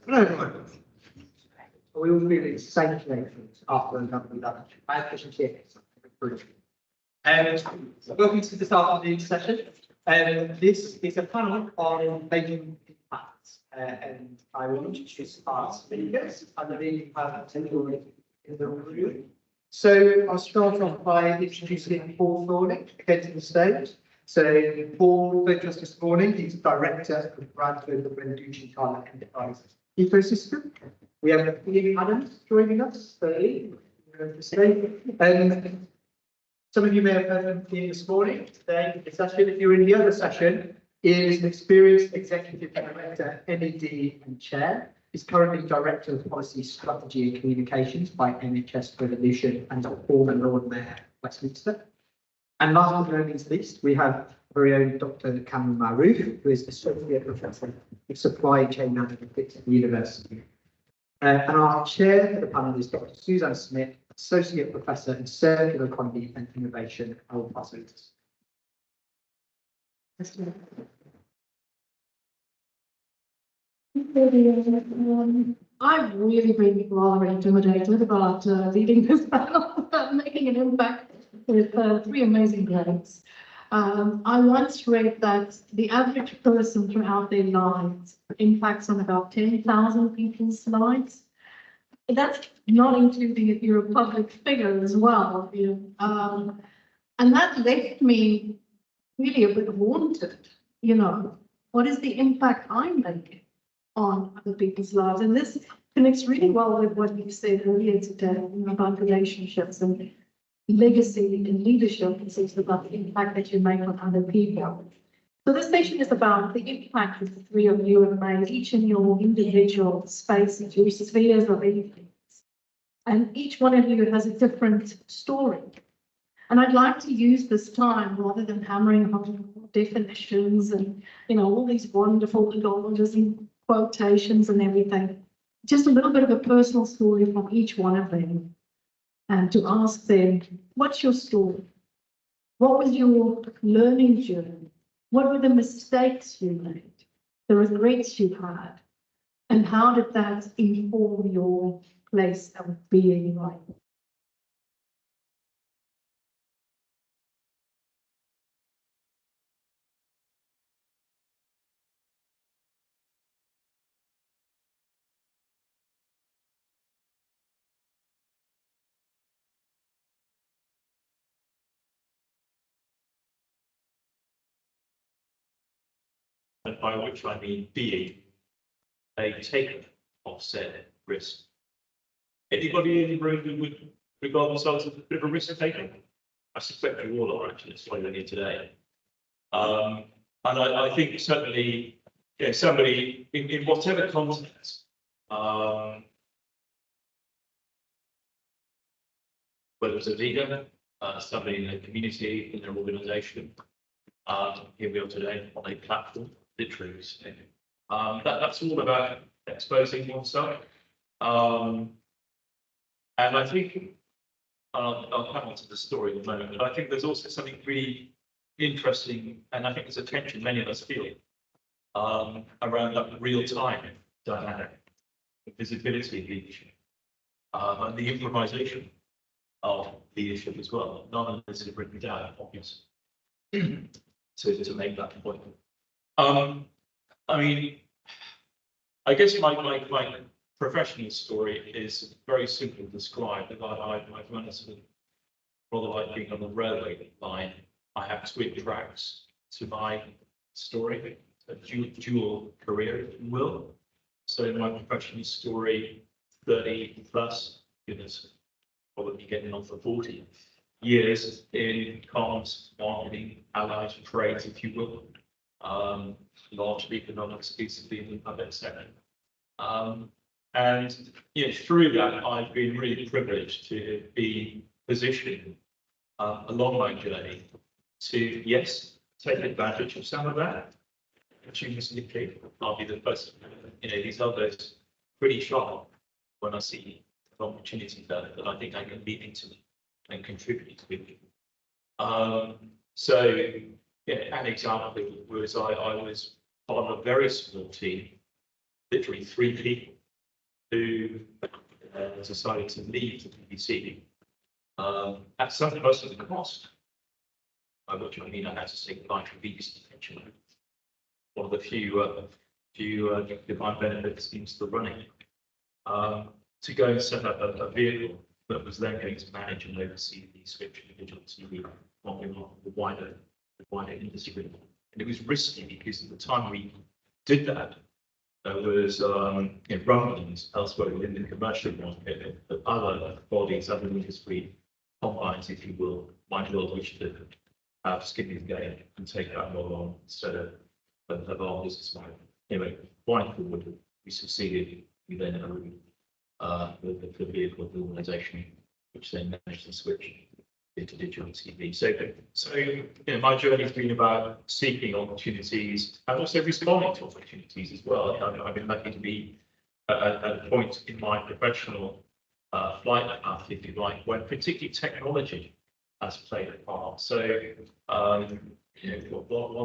No. We all feel it's safe after another lunch. I have fish and chips. Welcome to this afternoon session. This is a panel on making impacts, and I will introduce our speakers. I believe you have two in the room. So I'll start off by introducing Paul Thorning again to the stage. So Paul joined us this morning. He's Director of Bradford Climate Enterprise Ecosystem. We have Ian Adams joining us. Some of you may have heard from Ian this morning. Today, the session, if you're in the other session, is an experienced Executive Director, NED and Chair. He's currently Director of Policy, Strategy and Communications by NHS Revolution and former Lord Mayor Westminster. And last but not least, we have our very own Dr. Kamran Mahroof, who is Associate Professor of Supply Chain Management at the University. And our chair for the panel is Dr. Suzanne Smith, Associate Professor in Circular Economy and Innovation. I will pass it. I've really been rather intimidated about leading this panel, making an impact with three amazing grades. I once read that the average person throughout their lives impacts on about 10,000 people's lives. That's not including if you're a public figure as well. And that left me really a bit haunted. What is the impact I'm making on other people's lives? And this connects really well with what you said earlier today about relationships and legacy and leadership. It's about the impact that you make on other people. So this session is about the impact that the three of you have made, each in your individual spaces, your spheres of influence. And each one of you has a different story. And I'd like to use this time, rather than hammering on definitions and all these wonderful acknowledgements and quotations and everything, just a little bit of a personal story from each one of them. And to ask them, what's your story? What was your learning journey? What were the mistakes you made, the regrets you had, and how did that inform your place of being right? By which I mean being a taker of said risk. Anybody in the room who would regard themselves as a bit of a risk taker? I suspect you all are, actually. That's why you're here today. And I think certainly, somebody in whatever context, whether it's a leader, somebody in a community, in their organisation, here we are today on a platform. Literally, that's all about exposing oneself. And I think I'll come on to the story in a moment, but I think there's also something really interesting, and I think there's a tension many of us feel around that real-time dynamic, the visibility of leadership, and the improvisation of leadership as well. None of this is written down, obviously, to make that point. I mean, I guess my professional story is very simply described. I've run a sort of rather like being on the railway line. I have twin tracks to my story, a dual career, if you will. So in my professional story, 30 plus, goodness, probably getting on for 40 years in comms, marketing, allied trades, if you will. Largely, but not exclusively in the public sector. And through that, I've been really privileged to be positioned along my journey to, yes, take advantage of some of that. Opportunistically, I'll be the first. These others pretty sharp when I see an opportunity that I think I can lead into and contribute to. So, an example was I was part of a very small team literally 3 people who decided to leave the BBC at some personal cost. By which I mean I had to say goodbye to BBC pension. One of the few defined benefit schemes for running. To go and set up a vehicle that was then going to manage and oversee the switch to digital TV on the wider industry. And it was risky because at the time we did that, there was rumblings elsewhere within the commercial market that other bodies, other industry combines, if you will, might well wish to have skin in the game and take that role on instead of our business model. Anyway, going forward, we succeeded. We then owned the vehicle of the organisation, which then managed to switch into digital TV. So my journey has been about seeking opportunities and also responding to opportunities as well. I've been lucky to be at a point in my professional flight path, if you like, when particularly technology has played a part. So one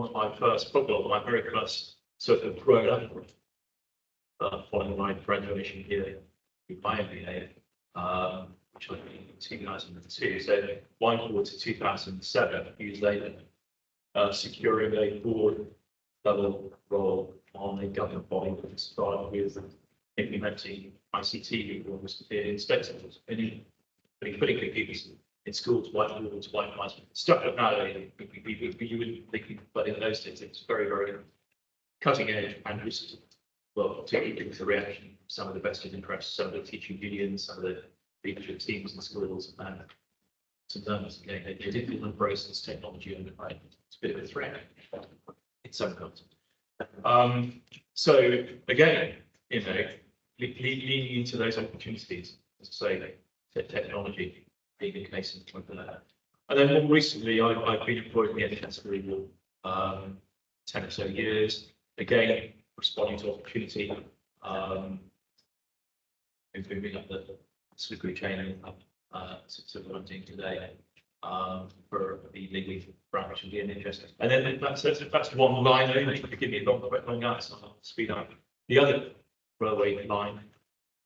of my first, probably my very first sort of grown up following my graduation here with my MBA, which I did in 2002. So one forward to 2007, a few years later, securing a board level role on a government body that started with implementing ICT reforms in state schools, and putting computers in schools, whiteboards, whiteboards, stuff that nowadays you wouldn't think, but in those days it was very, very cutting edge and just, well, particularly with the reaction of some of the vested interests, some of the teaching unions, some of the leadership teams in schools, and sometimes again, they didn't embrace this technology overnight. It's a bit of a threat in some context. So again, leaning into those opportunities, as I say, technology being a case in point for that. And then more recently, I've been employed in the NHS for 10 or so years. Again, responding to opportunity, moving up the slippery chain to what I'm doing today for the legal branch of the NHS. And then that's one line only. Forgive me, long answer, I'll speed up. The other railway line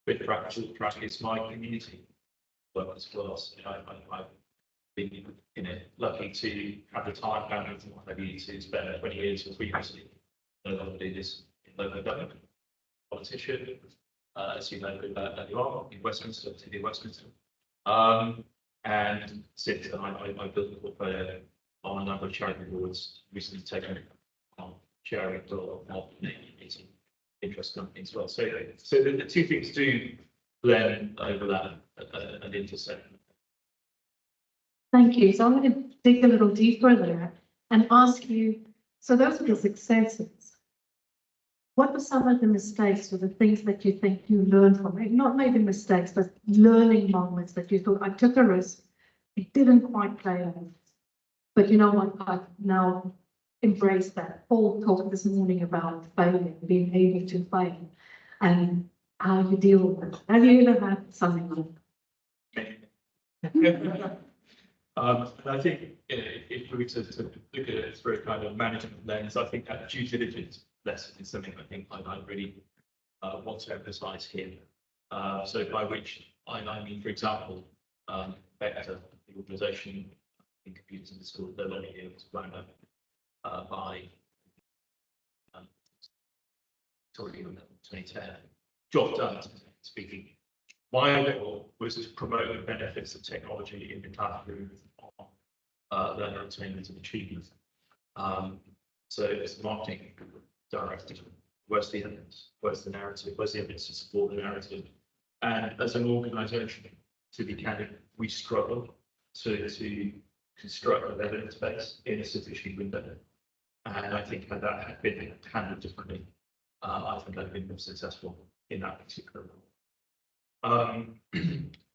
with practical track is my community work as well. So I've been lucky to have the time and maybe to spend 20 years previously. No longer do this in local government, politician, as you know that you are in Westminster, TV Westminster. And since then, I built a portfolio on a number of charity boards, recently taken on chairing for interest companies as well. So the two things do blend, overlap, and intersect. Thank you. So I'm going to dig a little deeper there and ask you, so those are the successes. What were some of the mistakes or the things that you think you learned from it? Not maybe mistakes, but learning moments that you thought, I took a risk, it didn't quite play out. But you know what, I've now embraced that. Paul talked this morning about failing, being able to fail, and how you deal with it. Have you ever had something like that? I think if we were to look at it through a kind of management lens, I think that due diligence lesson is something I think I really want to emphasise here. So by which I mean, for example, Vector, the organisation in computers in the school, no longer here, was blown up by 2010. Job done, speaking. My goal was to promote the benefits of technology in the classroom on learner attainment and achievement. So as the marketing director, where's the evidence? Where's the narrative? Where's the evidence to support the narrative? And as an organisation, to be candid, we struggle to construct an evidence base in a sufficient window. And I think had that had been handled differently, I think I'd been more successful in that particular role.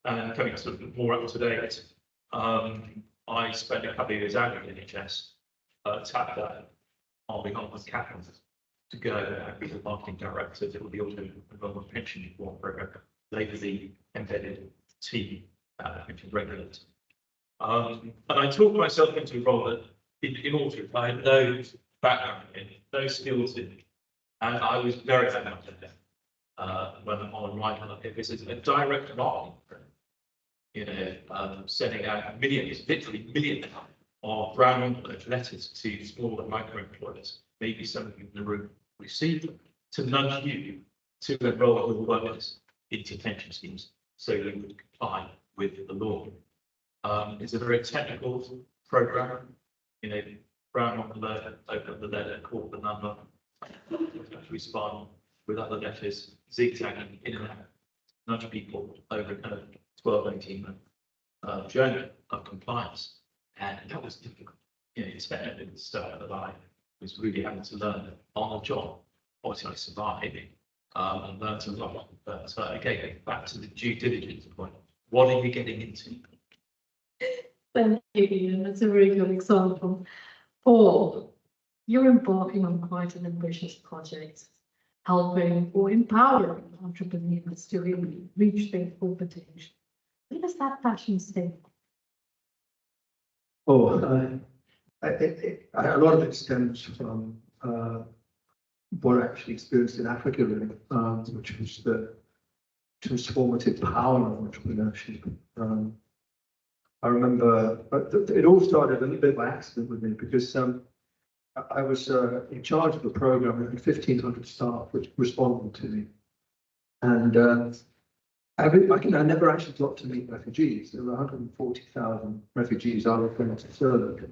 And coming sort of more up to date, I spent a couple of years out of the NHS, tapped that on behalf of Catherine to go and be the marketing director for the auto enrollment pension reform program, later the embedded team pension regulator. And I talked myself into a role that, in all truth, I had no background in, no skills in, and I was very much at that. when on arrival, if it's a direct marketing program, sending out millions, literally millions of brown envelope letters to small and micro employers, maybe some of you in the room receive them, to nudge you to enroll your workers into pension schemes so you would comply with the law. It's a very technical program. Brown envelope, open up the letter, call the number, respond with other letters, zigzagging in and out, nudge people over kind of 12, 18 month journey of compliance. And that was difficult. Especially at the start of the life, was really having to learn on the job. Obviously, I survived and learned a lot. But again, back to the due diligence point. What are you getting into? Thank you, Ian. That's a very good example. Paul, you're embarking on quite an ambitious project, helping or empowering entrepreneurs to really reach their full potential. Where does that passion stem Oh, a lot of it stems from what I actually experienced in Africa, really, which was the transformative power of entrepreneurship. I remember it all started a little bit by accident with me, because I was in charge of a program with 1,500 staff which responded to me, and I never actually got to meet refugees. There were 140,000 refugees I was going to serve.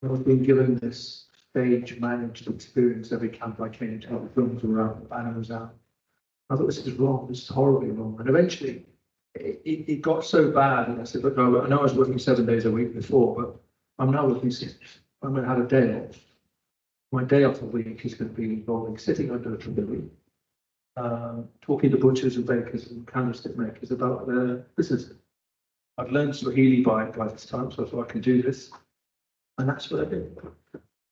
I was being given this stage managed experience every camp I came to. The films were out, the banner was out. I thought, this is wrong, this is horribly wrong. And eventually it got so bad, and I said, look, I know I was working 7 days a week before, but I'm now working 6. I'm going to have a day off. My day off a week is going to be involving sitting under a tree, talking to butchers and bakers and candlestick makers about their business. I've learned Swahili by this time, so I thought I could do this. And that's what I did.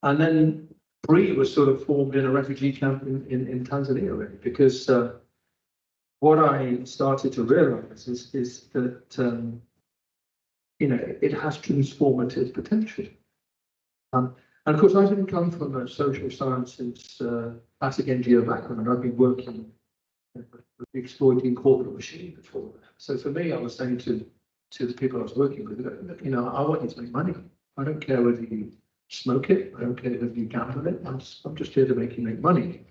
And then BRI was sort of formed in a refugee camp in Tanzania, really, because what I started to realize is that, it has transformative potential. And of course, I didn't come from a social sciences classic NGO background. I've been working exploiting corporate machine before. So for me, I was saying to the people I was working with, I want you to make money. I don't care whether you smoke it. I don't care whether you gamble it. I'm just here to make you make money.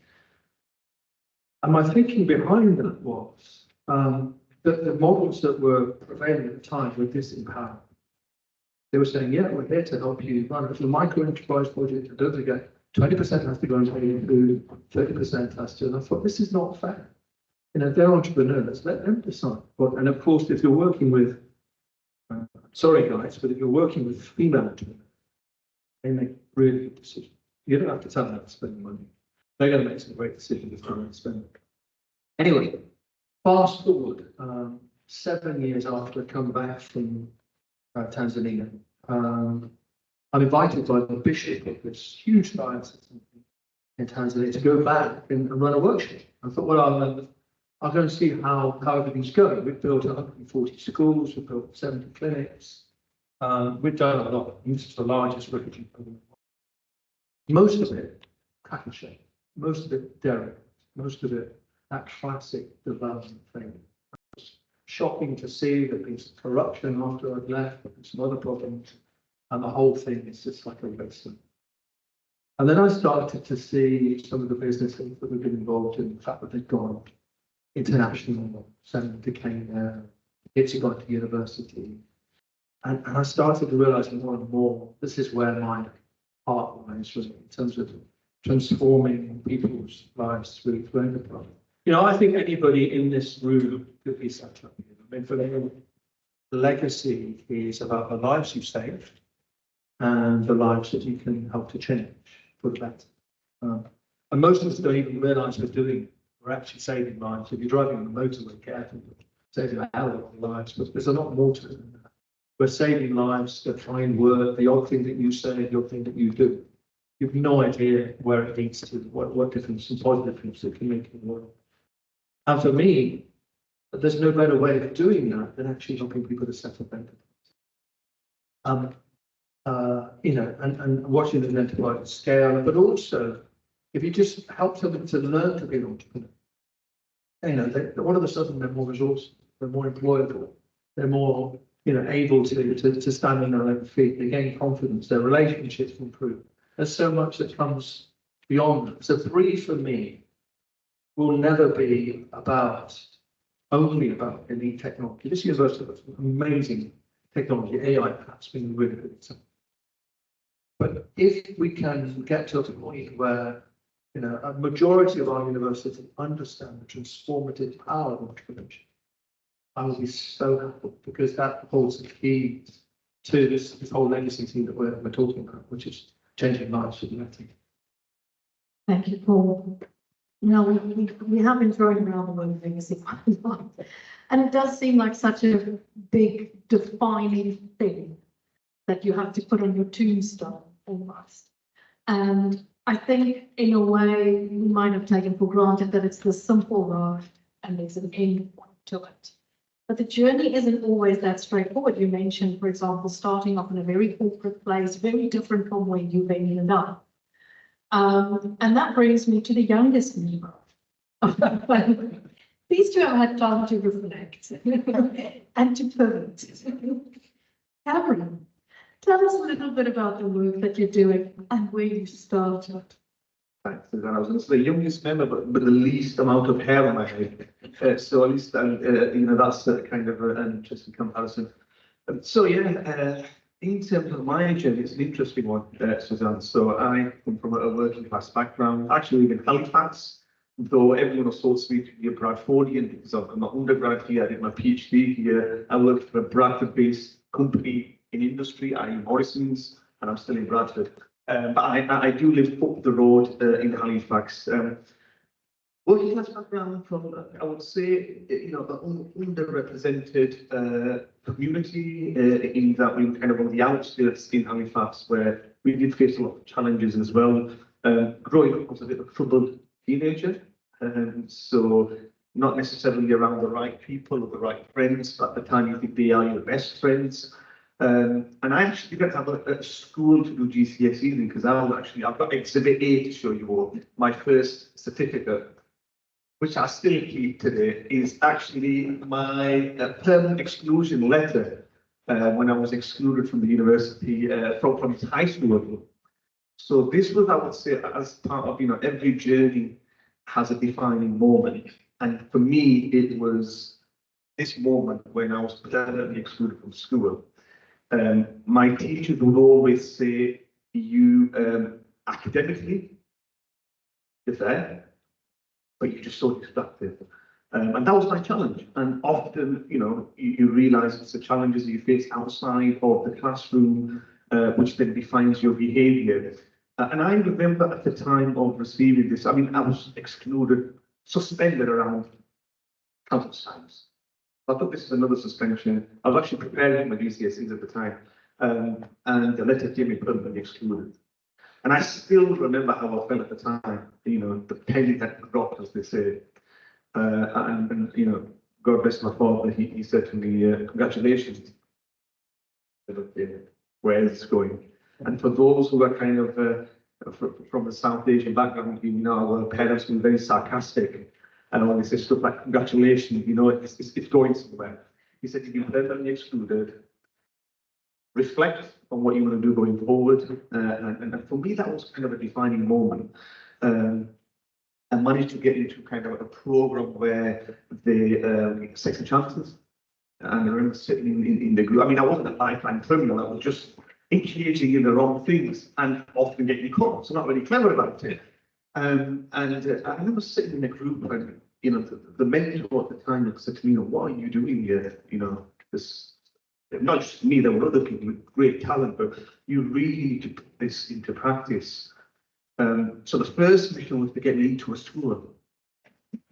And my thinking behind that was that the models that were prevailing at the time were disempowering. They were saying, yeah, we're here to help you run it. It's a micro enterprise project. Don't forget, 20% has to go into food, 30% has to. And I thought, this is not fair. They're entrepreneurs. Let them decide. And of course, if you're working with, sorry guys, but if you're working with female entrepreneurs, they make really good decisions. You don't have to tell them to spend money. They're going to make some great decisions how to spend it. Anyway, fast forward 7 years after I come back from Tanzania, I'm invited by the bishop of this huge diocese in Tanzania to go back and run a workshop. I thought, well, I'll go and see how everything's going. We've built 140 schools, we've built 70 clinics. We've done a lot. This is the largest refugee program. Most of it cattle shed, most of it dairy, most of it that classic development thing. Shocking to see that there's corruption after I've left, but there's some other problems, and the whole thing is just like a waste. And then I started to see some of the businesses that we've been involved in, the fact that they've gone international, sending to Kenya, kids who got to university. And I started to realize more and more, this is where my heart lies, really, in terms of transforming people's lives through enterprise. I think anybody in this room could be such a, for me, the legacy is about the lives you've saved and the lives that you can help to change for the better. And most of us don't even realize we're doing it. We're actually saving lives. If you're driving on the motorway, careful, saving a hell of a lot of lives, but there's a lot more to it than that. We're saving lives, the kind word, the odd thing that you say, the odd thing that you do. You've no idea where it leads to, what difference and positive difference it can make in the world. And for me, there's no better way of doing that than actually helping people to set up enterprise. And watching an enterprise scale, but also if you just help them to learn to be an entrepreneur, all of a sudden they're more resourceful, they're more employable, they're more, able to stand on their own feet, they gain confidence, their relationships improve. There's so much that comes beyond that. So 3 for me will never be only about elite technology. This university has amazing technology, AI perhaps being really good. But if we can get to a point where a majority of our universities understand the transformative power of entrepreneurship, I will be so happy, because that holds the key to this whole legacy thing that we're talking about, which is changing lives for the better. Thank you, Paul. Now, we have been throwing around the word legacy quite a lot, and it does seem like such a big defining thing that you have to put on your tombstone almost. And I think in a way we might have taken for granted that it's the simple road and there's an end point to it. But the journey isn't always that straightforward. You mentioned, for example, starting off in a very corporate place, very different from where you've ended up. And that brings me to the youngest member. These two have had time to reflect and to pivot. Kamran, tell us a little bit about the work that you're doing and where you started. Thanks, Suzanne. I was going to say the youngest member, but the least amount of hair on my head. So at least, that's kind of an interesting comparison. In terms of my journey, it's an interesting one, Suzanne. So I come from a working class background, actually live in Halifax, though everyone associates me to be a Bradfordian because I've got my undergrad here, I did my PhD here. I worked for a Bradford-based company in industry, i.e. Morrison's, and I'm still in Bradford. But I do live up the road in Halifax. Working class background from, I would say, an underrepresented community in that we were kind of on the outskirts in Halifax, where we did face a lot of challenges as well. Growing up, I was a bit of a troubled teenager, so not necessarily around the right people or the right friends, but at the time you think they are your best friends. And I actually didn't have a school to do GCSEs because I've got Exhibit A to show you all. My first certificate, which I still keep today, is actually my permanent exclusion letter when I was excluded from the university from high school. So this was, I would say, as part of every journey has a defining moment, and for me it was this moment when I was permanently excluded from school. My teachers would always say, you academically, you're there, but you're just so distracted. And that was my challenge. And often, you realise it's the challenges you face outside of the classroom, which then defines your behaviour. And I remember at the time of receiving this, I was excluded, suspended around countless times. I thought this is another suspension. I was actually preparing for my GCSEs at the time, and the letter came me permanently excluded. And I still remember how I felt at the time, the penny had dropped, as they say. And God bless my father, he said to me, congratulations. I said, okay, where is this going? And for those who are kind of from a South Asian background, our parents were very sarcastic. And when they say stuff like congratulations, it's going somewhere. He said, you've been permanently excluded. Reflect on what you want to do going forward. And for me, that was kind of a defining moment. I managed to get into kind of a program where they second chances. And I remember sitting in the group. I wasn't a lifeline criminal. I was just engaging in the wrong things and often getting caught. So not really clever about it. And I remember sitting in a group and, the mentor at the time said to me, what are you doing here? This, not just me, there were other people with great talent, but you really need to put this into practice. So the first mission was to get me into a school.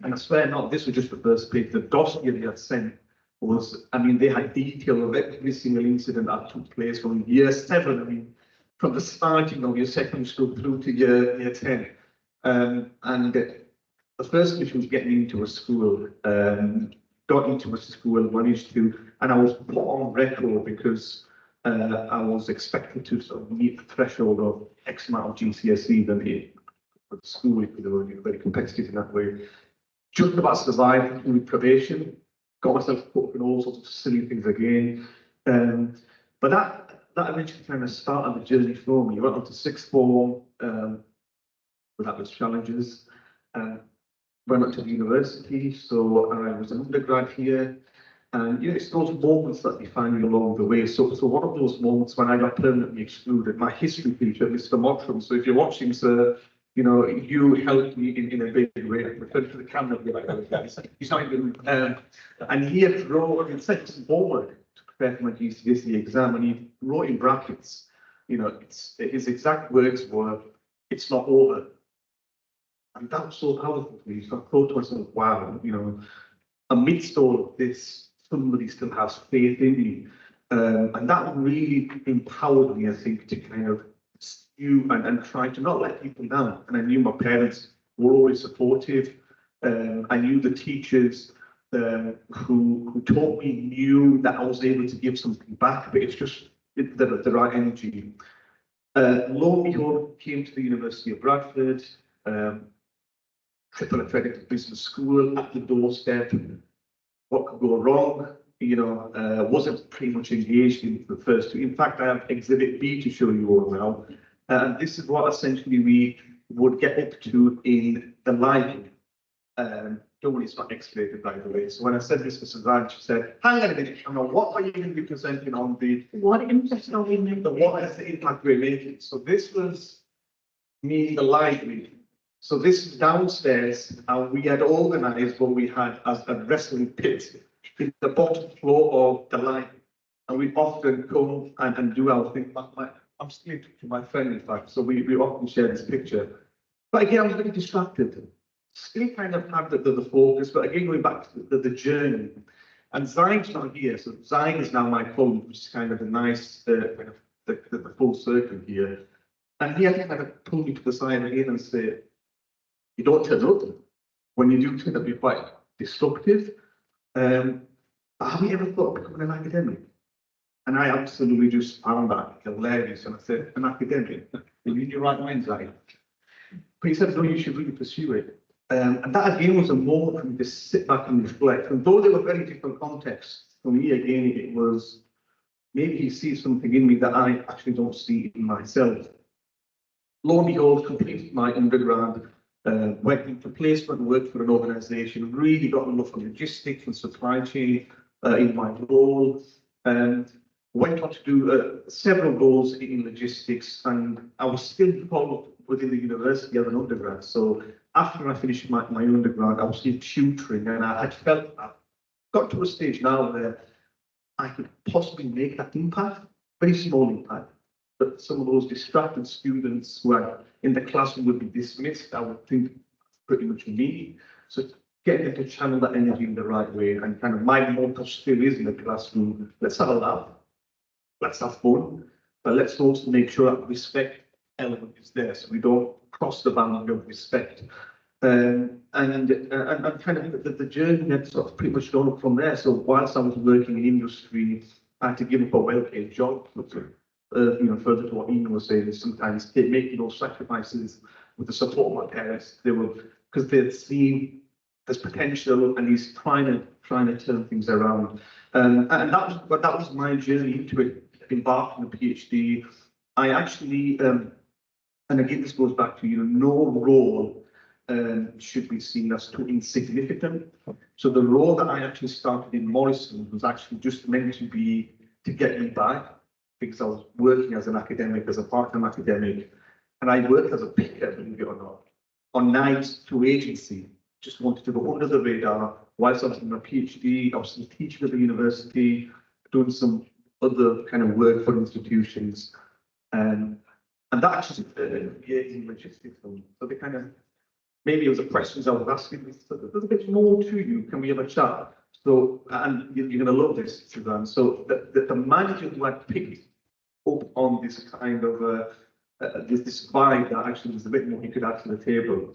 And I swear not, this was just the first page. The dossier they had sent was, they had detail of every single incident that took place from year 7, from the starting of your secondary school through to year 10. And the first mission was getting into a school. Got into a school, managed to, and I was put on record because I was expected to sort of meet the threshold of X amount of GCSE than the school, because they were very competitive in that way. just about survived through probation, got myself put up in all sorts of silly things again. But that eventually kind of started the journey for me. I went on to sixth form without its challenges. Went up to the university, so I was an undergrad here. And you know, it's those moments that define you along the way. So one of those moments when I got permanently excluded, my history teacher, Mr. Mottram, so if you're watching, sir, you know, you helped me in a big way. I refer to the camera here, like that. He's not even, and he had wrote, and sent some homework to prepare for my GCSE exam, and he wrote in brackets, you know, his exact words were, "It's not over." And that was so powerful for me. So I thought to myself, wow, you know, amidst all of this, somebody still has faith in me. And that really empowered me, I think, to kind of stew and try to not let people down. And I knew my parents were always supportive. I knew the teachers who taught me knew that I was able to give something back, but it's just the right energy. Lo and behold, came to the University of Bradford, triple accredited business school at the doorstep. What could go wrong? You know, wasn't pretty much engaged in the first two. In fact, I have Exhibit B to show you all now. And this is what essentially we would get up to in the library. Don't worry, it's not X-rated, by the way. So when I said this to Suzanne, she said, hang on a minute, Kamran, what are you going to be presenting on the... What impact are we making? What is the impact we're making? So this was me in the library. So this is downstairs, and we had organised what we had as a wrestling pit in the bottom floor of the library. And we often come and do our thing. I'm still in touch with my friend, in fact, so we often share this picture. But again, I was very distracted. Still kind of had the focus, but again, going back to the journey. And Zain's not here, so Zain is now my phone, which is kind of a nice, kind of the full circle here. And he had to kind of pull me to the side again and say, you don't turn up. When you do turn up, you're quite destructive. Have you ever thought of becoming an academic? And I absolutely just found that hilarious. And I said, an academic? Are you in your right mind, Zain? But he said, no, you should really pursue it. And that again was a moment for me to sit back and reflect. And though they were very different contexts, for me again, it was maybe he sees something in me that I actually don't see in myself. Lo and behold, completed my undergrad. Went into placement, worked for an organisation, really got enough of logistics and supply chain in my role, and went on to do several roles in logistics, and I was still involved within the university as an undergrad. So after I finished my undergrad, I was still tutoring, and I had felt I got to a stage now where I could possibly make that impact, very small impact. But some of those distracted students who are in the classroom would be dismissed, I would think pretty much me. So getting them to channel that energy in the right way, and kind of my motto still is in the classroom, let's have a laugh, let's have fun, but let's also make sure that respect element is there, so we don't cross the boundary of respect. And kind of the journey had sort of pretty much gone up from there. So whilst I was working in industry, I had to give up a well-paid job. You know, further to what Ian was saying, is sometimes making those sacrifices with the support of my parents. They were, because they'd seen there's potential, and he's trying to turn things around. And that was my journey into it. Embarked on a PhD. I actually, and again, this goes back to, you know, no role should be seen as too insignificant. So the role that I actually started in Morrison was actually just meant to be to get me by, because I was working as an academic, as a part-time academic, and I worked as a picker, believe it or not, on nights through agency. Just wanted to go under the radar whilst I was in my PhD. I was still teaching at the university, doing some other kind of work for institutions, and that actually in logistics. So they kind of, maybe it was the questions I was asking. So there's a bit more to you. Can we have a chat? So, and you're going to love this, Suzanne. So the manager who had picked up on this kind of this vibe that actually was a bit more he could add to the table,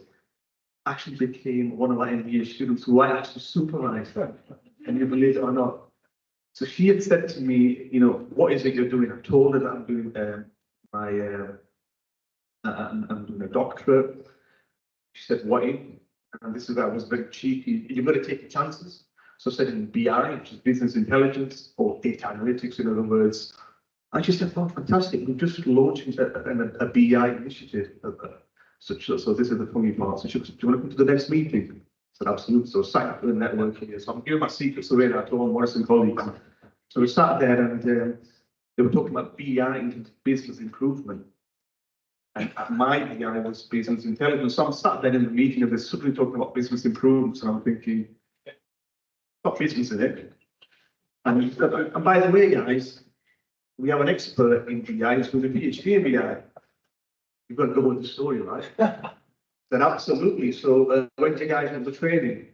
actually became one of my MBA students who I actually supervised. And you believe it or not. So she had said to me, you know, what is it you're doing? I told her that I'm doing I'm doing a doctorate. She said, what in? and this is where I was very cheeky, you've got to take your chances. So I said in BI, which is business intelligence, or data analytics, in other words. I just said, oh, fantastic, we're just launching a BI initiative. So this is the funny part. So she goes, do you want to come to the next meeting? I said, absolutely. So sat up for the network here. So I'm giving my secrets away now to all Morrison colleagues. So we sat there and they were talking about BI and business improvement. And my BI was business intelligence. So I'm sat there in the meeting and they're suddenly talking about business improvements. And I'm thinking, got business in it. And by the way, guys, we have an expert in BI who's with a PhD in BI. You've got to go with the story, right? Then absolutely. So when you guys have the training,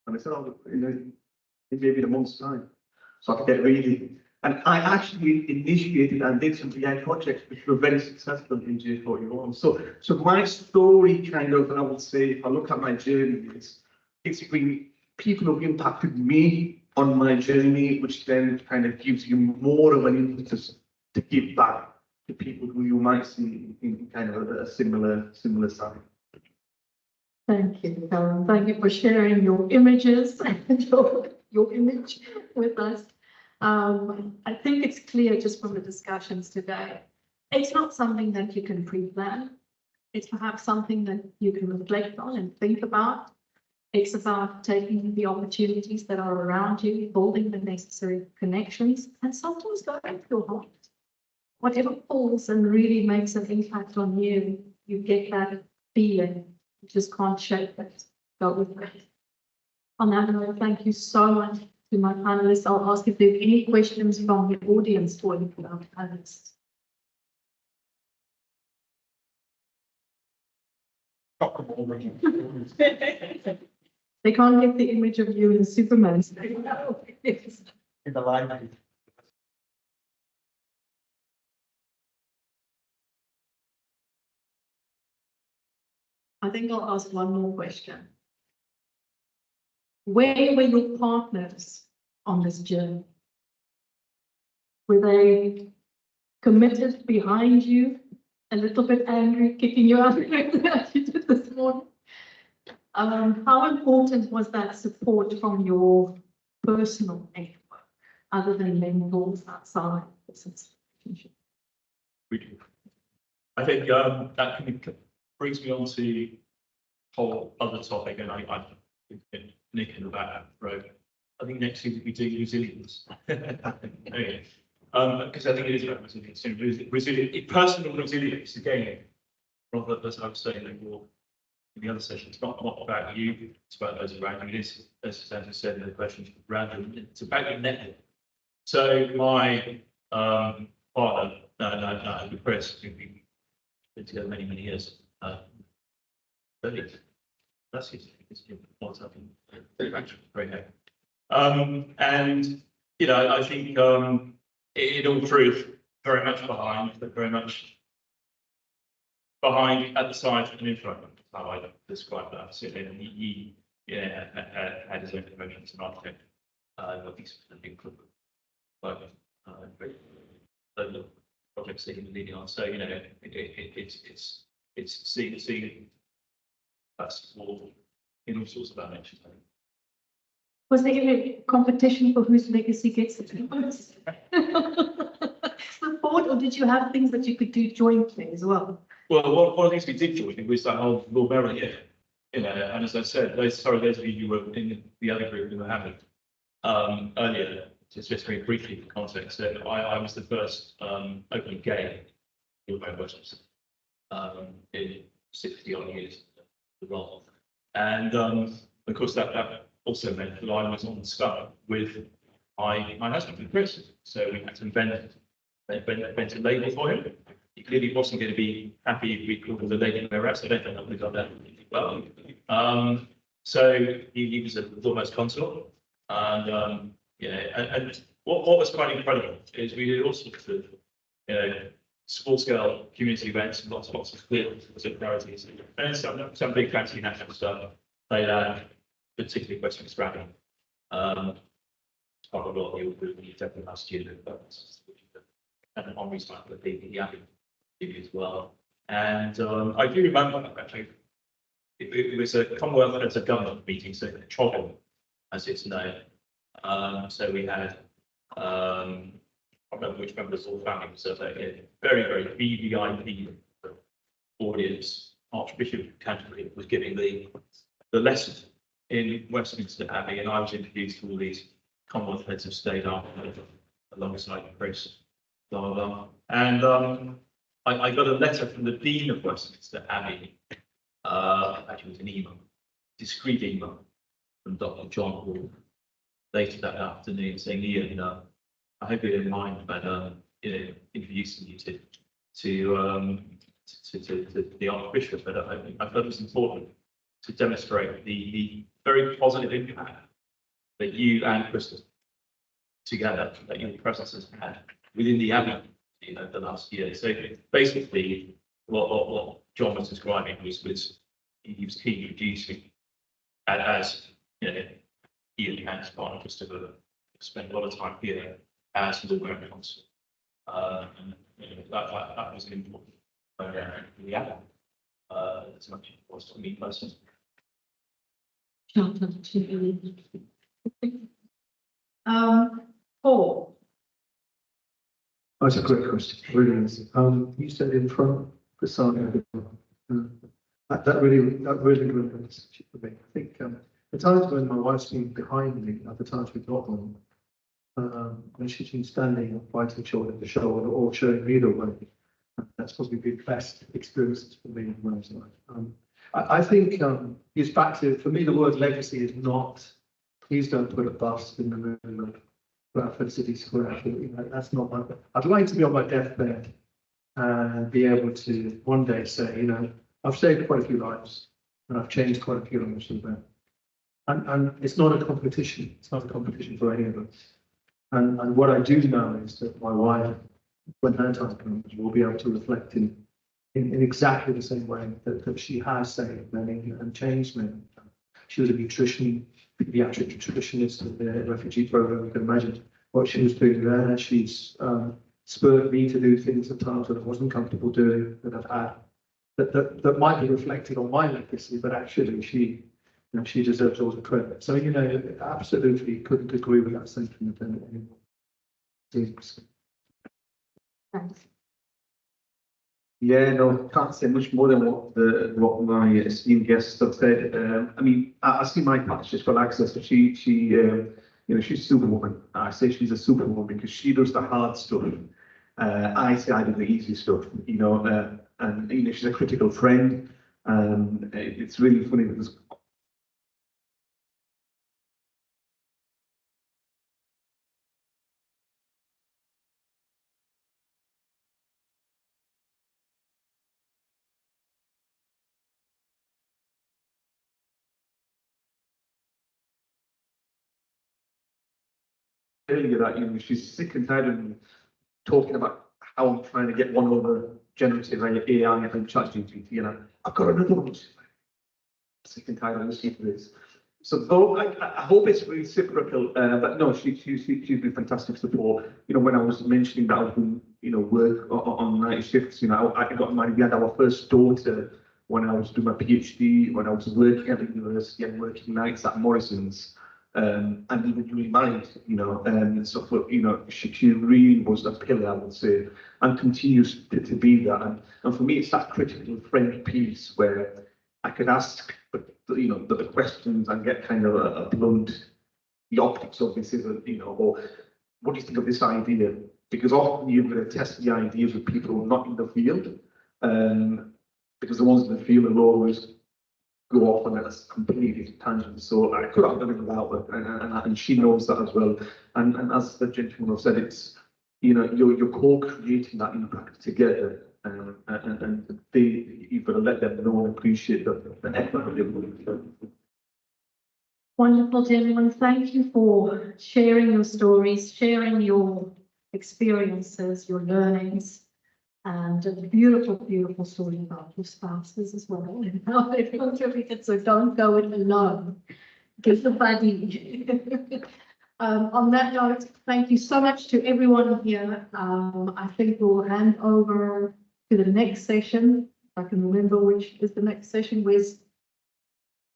and I said, oh, in maybe a month's time. So I could get reading. And I actually initiated and did some BI projects which were very successful in J41. So my story kind of, I would say, if I look at my journey, it's been people who've impacted me on my journey, which then kind of gives you more of an impetus to give back to people who you might see in kind of a similar side. Thank you, Karen. Thank you for sharing your images and your image with us. I think it's clear just from the discussions today, it's not something that you can pre-plan. It's perhaps something that you can reflect on and think about. It's about taking the opportunities that are around you, building the necessary connections, and sometimes going with your heart. Whatever falls and really makes an impact on you, you get that feeling. You just can't shake it. Go with it. On that note, thank you so much to my panelists. I'll ask if there are any questions from the audience for any of our panelists. They can't get the image of you in Superman. In the library. I think I'll ask one more question. Where were your partners on this journey? Were they committed behind you, a little bit angry, kicking you out as you did this morning? How important was that support from your personal network, other than mentors outside business relationship? We do. I think that kind of brings me on to a whole other topic, and I think Nick in the back row. I think next thing we do resilience. Anyway, because I think it is about resilience. Personal resilience again, rather as I was saying before in the other session, it's not about you, it's about those around you. It is, as Sandra said in the question, around you. It's about your network. So my partner, no, Chris, we've been together many years. That's his what's happening. Very happy. And you know, I think in all truth, very much behind, but very much behind at the side and in front. How I describe that. So he had his own promotion as an architect. I think it's a big club, but the projects that he was leading on. So you know, it's seeing that support in all sorts of dimensions. Was there a competition for whose legacy gets the most support, or did you have things that you could do jointly as well? Well, one of the things we did jointly was that whole Lord Merrill year, you know, and as I said, those of you who were in the other group who were having earlier, just very briefly for context, that I was the first openly gay Lord Merrill in 60 odd years of the role. And of course that also meant that I was on the start with my husband, Chris. So we had to invent a label for him. He clearly wasn't going to be happy if we called him the lady where else. I don't think that would have done that well. So he was almost consort. And and what was quite incredible is we did all sorts of small scale community events and lots of clear similarities and some big fancy national stuff like that, particularly Western Australia. Quite a lot of you definitely last year, and on recycle the Abbey as well. And I do remember actually it was a Commonwealth Heads of Government meeting, so CHOGM, as it's known. So we had, I can't remember which members all family was there, very, very VVIP audience. Archbishop of Canterbury was giving the lesson in Westminster Abbey, and I was introduced to all these Commonwealth Heads of State alongside Chris, blah, blah, blah. And I got a letter from the Dean of Westminster Abbey, actually it was an email, discreet email from Dr. John Hall later that afternoon saying, Ian, I hope you don't mind, but introducing you to the Archbishop, but I felt it was important to demonstrate the very positive impact that you and Crystal together, that your presence has had within the Abbey, the last year. So basically, what John was describing was he was keen to reducing, as Ian and his partner Christopher spent a lot of time here as the Grand Council. That was an important the Abbey, as much as it was to me personally. Paul. That's a great question. Really is. You said in front, beside that really grew a message for me. I think the times when my wife's been behind me, at the times we've got on, when she's been standing up, fighting shoulder to shoulder, or showing me the way, that's probably been the best experiences for me in my life. I think it's back to, for me, the word legacy is not, please don't put a bust in the middle of Bradford City Square. That's not my, I'd like to be on my deathbed and be able to one day say, I've saved quite a few lives and I've changed quite a few lives from them. And it's not a competition. It's not a competition for any of us. And what I do know is that my wife, when her time comes, will be able to reflect in exactly the same way that she has saved many and changed many. She was a pediatric nutritionist in the refugee program. You can imagine what she was doing there. She's spurred me to do things at times that I wasn't comfortable doing, that I've had, that might be reflected on my legacy, but actually she deserves all the credit. So, absolutely couldn't agree with that sentiment anymore. Thanks. Yeah, no, can't say much more than what my esteemed guests have said. I see my partner's just got access. So she's a superwoman. I say she's a superwoman because she does the hard stuff. I say I do the easy stuff. And she's a critical friend. And it's really funny because earlier that she's sick and tired of me talking about how I'm trying to get one over generative AI and ChatGPT, I've got another one. Sick and tired of listening to this. So though I hope it's reciprocal, but no, she's been fantastic support. When I was mentioning that I was doing work on night shifts, I got married. We had our first daughter when I was doing my PhD, when I was working at the university and working nights at Morrison's. And even during married, and so for, she really was a pillar, I would say, and continues to be that. And for me, it's that critical friend piece where I could ask, the questions and get kind of a blunt, the optics of this is, or what do you think of this idea? Because often you're going to test the ideas with people not in the field, because the ones in the field will always go off on a completely tangent. So I could have done it without her, and she knows that as well. And as the gentleman have said, it's you're co-creating that impact together, and you've got to let them know and appreciate the effort of everyone. Wonderful, gentlemen. Thank you for sharing your stories, sharing your experiences, your learnings. And a beautiful, beautiful story about your spouses as well, and how they've contributed. So don't go it alone. Give the buddy. On that note, thank you so much to everyone here. I think we'll hand over to the next session. If I can remember which is the next session. Where's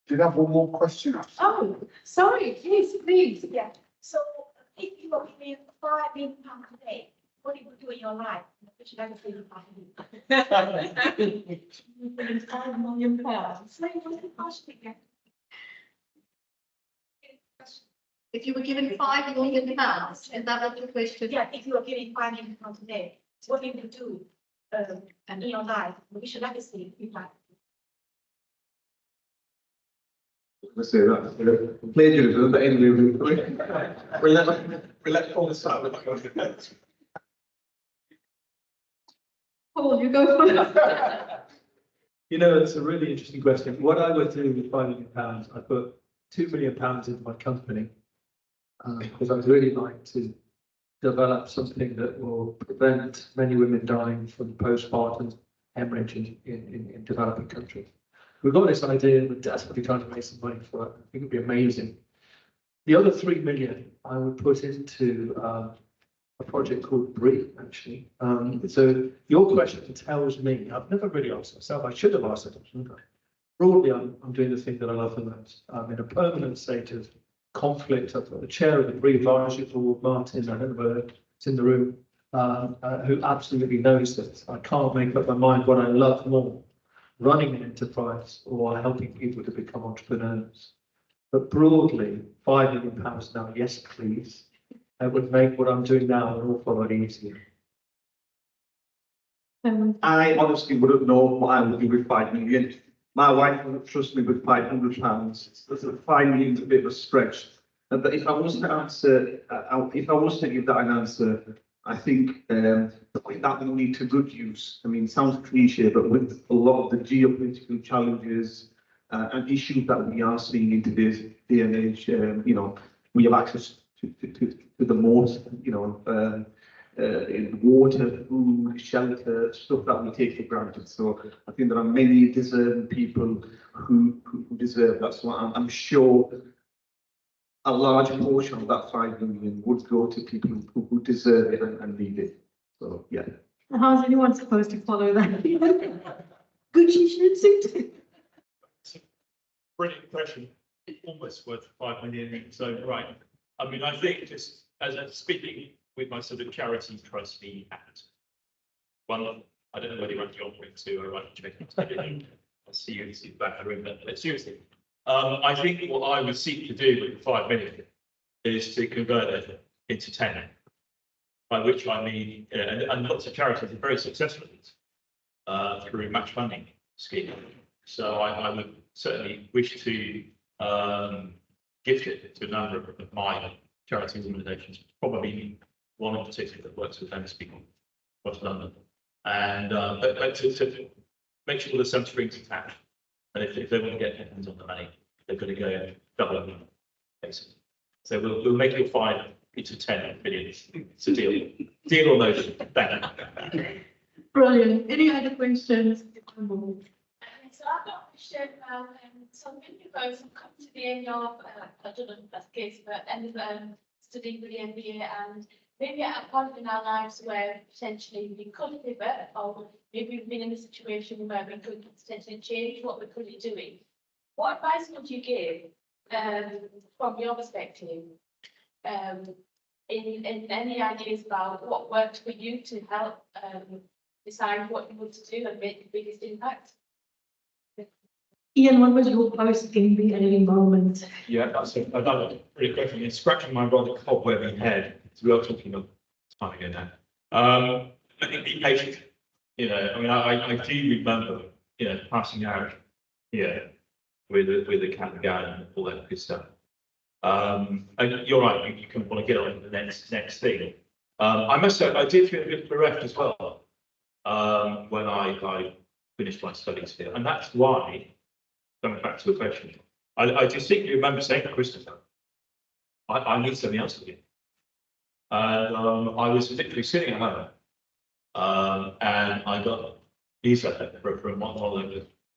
Did you have one more question? Oh, sorry, please. Yeah, so if you were given £5 million today, what it would do in your life? Which legacy would you leave? £5 million. So what's the question again? If you were given £5 million, is that what your question? Yeah, if you were given £5 million today, what you would do in your life? Which legacy would you like? Let's say that. Plagiarism, but anyway, we let Paul start with that. Paul, you go first. You know, it's a really interesting question. What I would do with £5 million, I put £2 million into my company because I'd really like to develop something that will prevent many women dying from postpartum hemorrhage in developing countries. We've got this idea, we're desperately trying to raise some money for it. I think it'd be amazing. The other 3 million I would put into a project called BRIE, actually. So your question tells me, I've never really asked myself, I should have asked it, shouldn't I? Broadly, I'm doing the thing that I love the most. I'm in a permanent state of conflict. I've got the chair of the BRIE advisory board, Martin, I don't know whether it's in the room, who absolutely knows this. I can't make up my mind what I love more, running an enterprise or helping people to become entrepreneurs. But broadly, £5 million now, yes, please. It would make what I'm doing now an awful lot easier. I honestly wouldn't know what I would do with 5 million. My wife wouldn't trust me with £500. That's a 5 million is a bit of a stretch. But if I was to answer, if I was to give that an answer, I think putting that money to good use. I mean, it sounds cliche, but with a lot of the geopolitical challenges and issues that we are seeing in today's day and age, you know, we have access to the most, you know, in water, food, shelter, stuff that we take for granted. So I think there are many deserving people who deserve that. So I'm sure a large portion of that 5 million would go to people who deserve it and need it. So yeah. How's anyone supposed to follow that? Gucci suit. Brilliant question. Almost worth 5 million in its own right. I mean, I think just as I'm speaking with my sort of charity trustee hat, one, I don't know whether you want to offer it to or I check it. I see you back in the room, but seriously, I think what I would seek to do with the 5 million is to convert it into 10, by which I mean, and lots of charities are very successful through match funding scheme. So I would certainly wish to gift it to a number of my charity organisations, probably one in particular that works with famous people across London, and but to make sure there's some strings attached. And if they want to get their hands on the money, they're going to go double up, basically. So we'll make your 5 into 10 million. It's a deal. Deal or no deal. Thank you. Brilliant. Any other questions? So I've got a question. So many of us have come to the end of, I don't know if that's the case, but end of studying for the MBA, and maybe at a point in our lives where potentially we could pivot, or maybe we've been in a situation where we could potentially change what we're currently doing. What advice would you give from your perspective in any ideas about what worked for you to help decide what you want to do and make the biggest impact? Ian, what was your post-MBA moment? Yeah, that's another really question. It's scratching my rather cobwebby head. So we are talking a time ago now. I think be patient. You know, I mean, I do remember, you know, passing out here with a cat and gown and all that good stuff. And you're right, you kind of want to get on to the next thing. I must say, I did feel a bit bereft as well when I finished my studies here, and that's why. Coming back to the question, I distinctly remember saying to Christopher, I need something else to do. And I was literally sitting at home, and I got Lisa from one of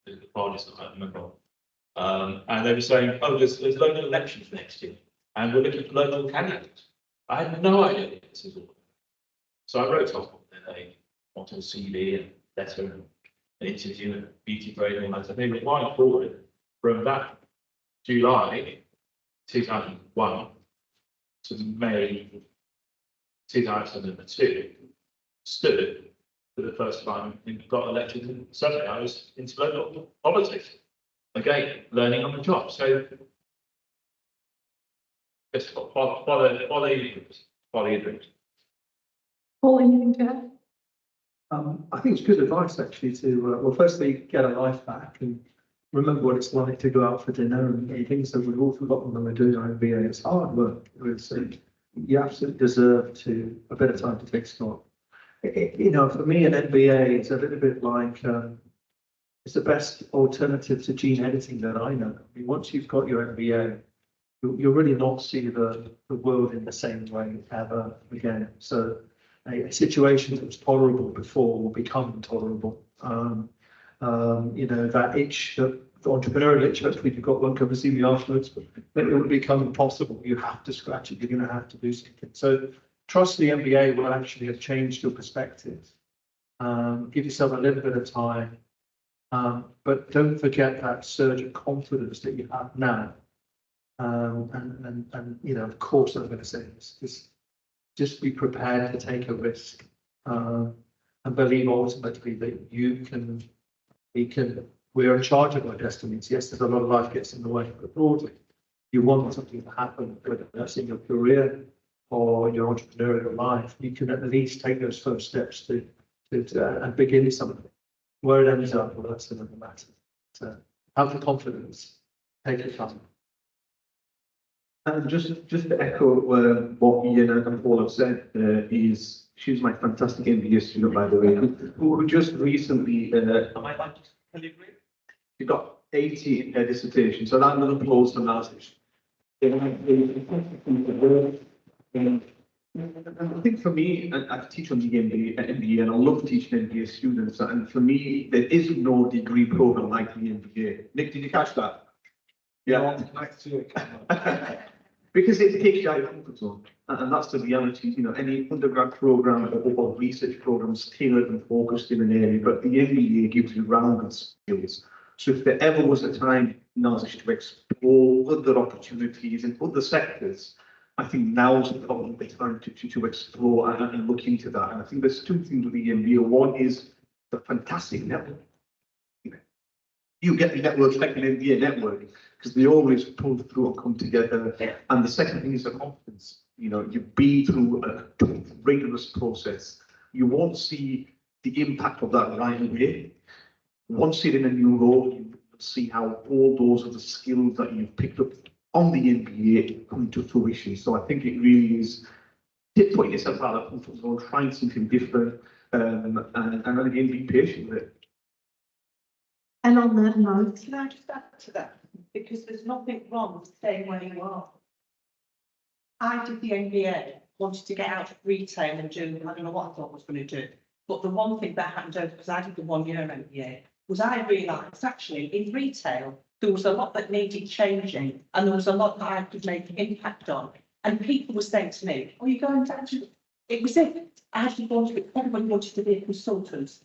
the parties that I remember. And they were saying, oh, there's local elections next year, and we're looking for local candidates. I had no idea what this was all about. So I wrote off they wanted a CV and letter and an interview and beauty break, and I said, maybe why forward from that July 2001 to May 2002, stood for the first time and got elected. And suddenly I was into local politics. Again, learning on the job. So just follow your dreams. Paul, anything to add? I think it's good advice actually to, well, firstly, get a life back and remember what it's like to go out for dinner and things that we've all forgotten when we're doing our MBA. It's hard work. You absolutely deserve a bit of time to take stock. You know, for me, an MBA is a little bit like, it's the best alternative to gene editing that I know. I mean, once you've got your MBA, you'll really not see the world in the same way ever again. So a situation that was tolerable before will become intolerable. You know, that itch, the entrepreneurial itch, hopefully you've got one, come and see me afterwards, but it will become impossible. You have to scratch it. You're going to have to do something. So trust the MBA will actually have changed your perspective. Give yourself a little bit of time, but don't forget that surge of confidence that you have now. And you know, of course, I'm going to say this: just be prepared to take a risk, and believe ultimately that we're in charge of our destinies. Yes, there's a lot of life gets in the way, but broadly, you want something to happen, whether that's in your career or your entrepreneurial life, you can at least take those first steps to and begin something. Where it ends up, well, that's another matter. So have the confidence, take your time. And just to echo what Ian and Paul have said, she's my fantastic MBA student, by the way, who just recently, am I like to agree? She got 80 in her dissertation, so that's an applause for that. And I think for me, I teach on the MBA, and I love teaching MBA students. And for me, there is no degree program like the MBA. Nick, did you catch that? Yeah. Because it takes you out of your comfort zone, and that's the reality. You know, any undergrad program or research programs tailored and focused in an area, but the MBA gives you rounded skills. So if there ever was a time now to explore other opportunities in other sectors, I think now's probably the time to explore and look into that. And I think there's two things with the MBA. One is the fantastic network. You get the network like an MBA network because they always pull through and come together. Yeah. And the second thing is the confidence. You know, you've been through a rigorous process. You won't see the impact of that right away. Once you're in a new role, you see how all those other skills that you've picked up on the MBA come to fruition. So I think it really is putting yourself out of the comfort zone, trying something different, and again, be patient with it. And on that note, Can I just add to that? Because there's nothing wrong with staying where you are. I did the MBA, wanted to get out of retail and do, I don't know what I thought I was going to do. But the one thing that happened over, because I did the 1 year MBA, was I realised actually in retail, there was a lot that needed changing and there was a lot that I could make an impact on. And people were saying to me, oh, you're going to actually, it was it. I actually wanted, everybody wanted to be a consultant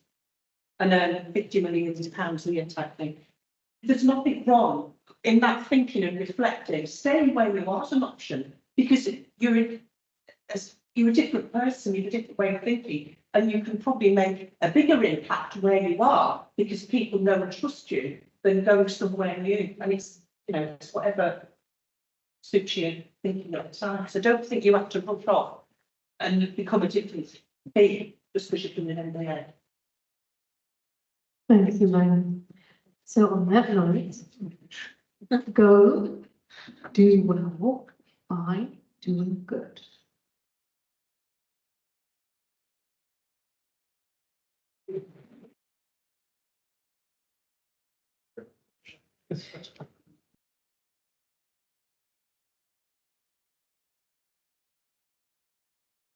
and earn £50 million a year type thing. There's nothing wrong in that thinking and reflecting, staying where you are as an option, because you're a different person, you're a different way of thinking, and you can probably make a bigger impact where you are because people know and trust you than going somewhere new. And it's, you know, it's whatever suits you thinking at the time. So don't think you have to rush off and become a different thing just because you're doing an MBA. thank you, Lynn. So on that note, go do well by doing good.